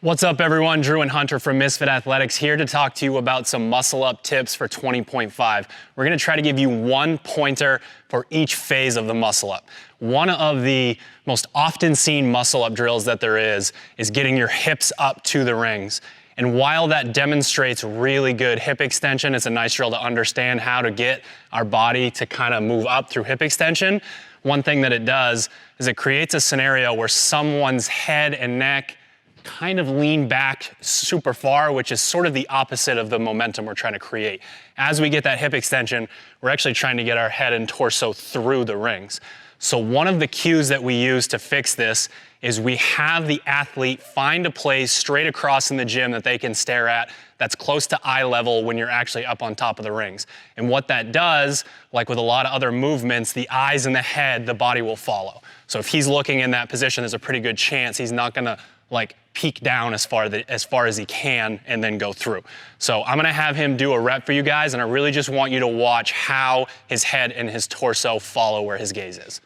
What's up everyone, Drew and Hunter from Misfit Athletics here to talk to you about some muscle up tips for 20.5. We're gonna try to give you one pointer for each phase of the muscle up. One of the most often seen muscle up drills that there is getting your hips up to the rings. And while that demonstrates really good hip extension, it's a nice drill to understand how to get our body to kind of move up through hip extension. One thing that it does is it creates a scenario where someone's head and neck kind of lean back super far, which is sort of the opposite of the momentum we're trying to create. As we get that hip extension, we're actually trying to get our head and torso through the rings. So one of the cues that we use to fix this is we have the athlete find a place straight across in the gym that they can stare at that's close to eye level when you're actually up on top of the rings. And what that does, like with a lot of other movements, the eyes and the head, the body will follow. So if he's looking in that position, there's a pretty good chance he's not gonna like peek down as far as he can and then go through. So I'm gonna have him do a rep for you guys, and I really just want you to watch how his head and his torso follow where his gaze is.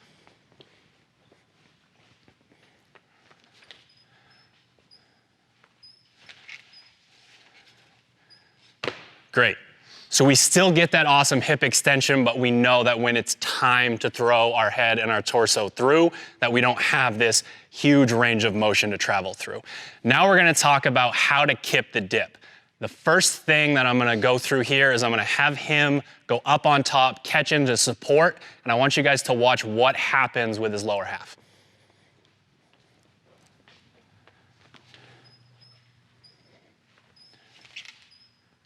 Great. So we still get that awesome hip extension, but we know that when it's time to throw our head and our torso through, that we don't have this huge range of motion to travel through. Now we're gonna talk about how to kip the dip. The first thing that I'm gonna go through here is I'm gonna have him go up on top, catch into support, and I want you guys to watch what happens with his lower half.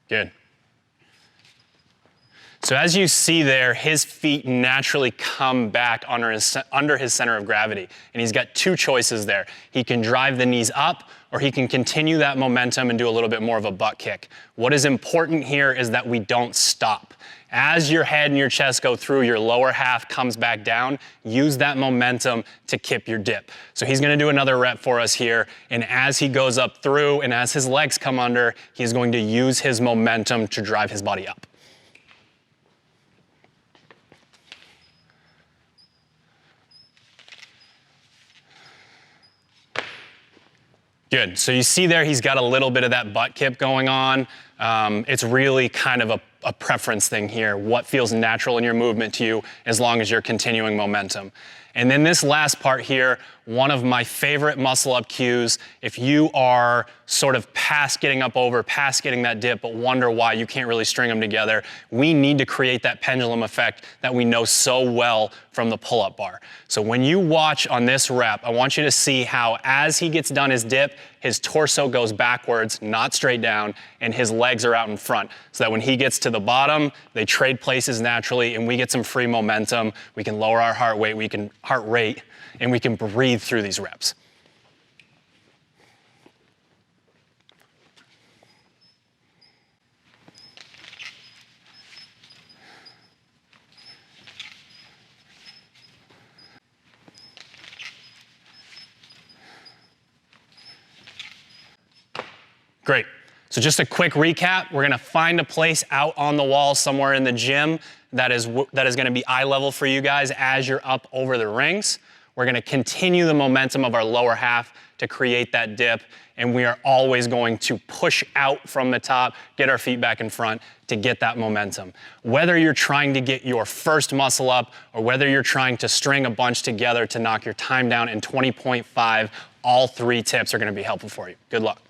Good. So as you see there, his feet naturally come back under his center of gravity. And he's got two choices there. He can drive the knees up, or he can continue that momentum and do a little bit more of a butt kick. What is important here is that we don't stop. As your head and your chest go through, your lower half comes back down. Use that momentum to kip your dip. So he's gonna do another rep for us here. And as he goes up through and as his legs come under, he's going to use his momentum to drive his body up. Good, so you see there he's got a little bit of that butt kip going on. It's really kind of a preference thing here. What feels natural in your movement to you as long as you're continuing momentum. And then this last part here, one of my favorite muscle up cues, if you are sort of past getting up over, past getting that dip, but wonder why you can't really string them together, we need to create that pendulum effect that we know so well from the pull-up bar. So when you watch on this rep, I want you to see how as he gets done his dip, his torso goes backwards, not straight down, and his legs are out in front. So that when he gets to the bottom, they trade places naturally, and we get some free momentum. We can lower our heart rate, and we can breathe through these reps. Great. So just a quick recap, we're gonna find a place out on the wall somewhere in the gym that is gonna be eye level for you guys as you're up over the rings. We're gonna continue the momentum of our lower half to create that dip, and we are always going to push out from the top, get our feet back in front to get that momentum. Whether you're trying to get your first muscle up or whether you're trying to string a bunch together to knock your time down in 20.5, all three tips are gonna be helpful for you. Good luck.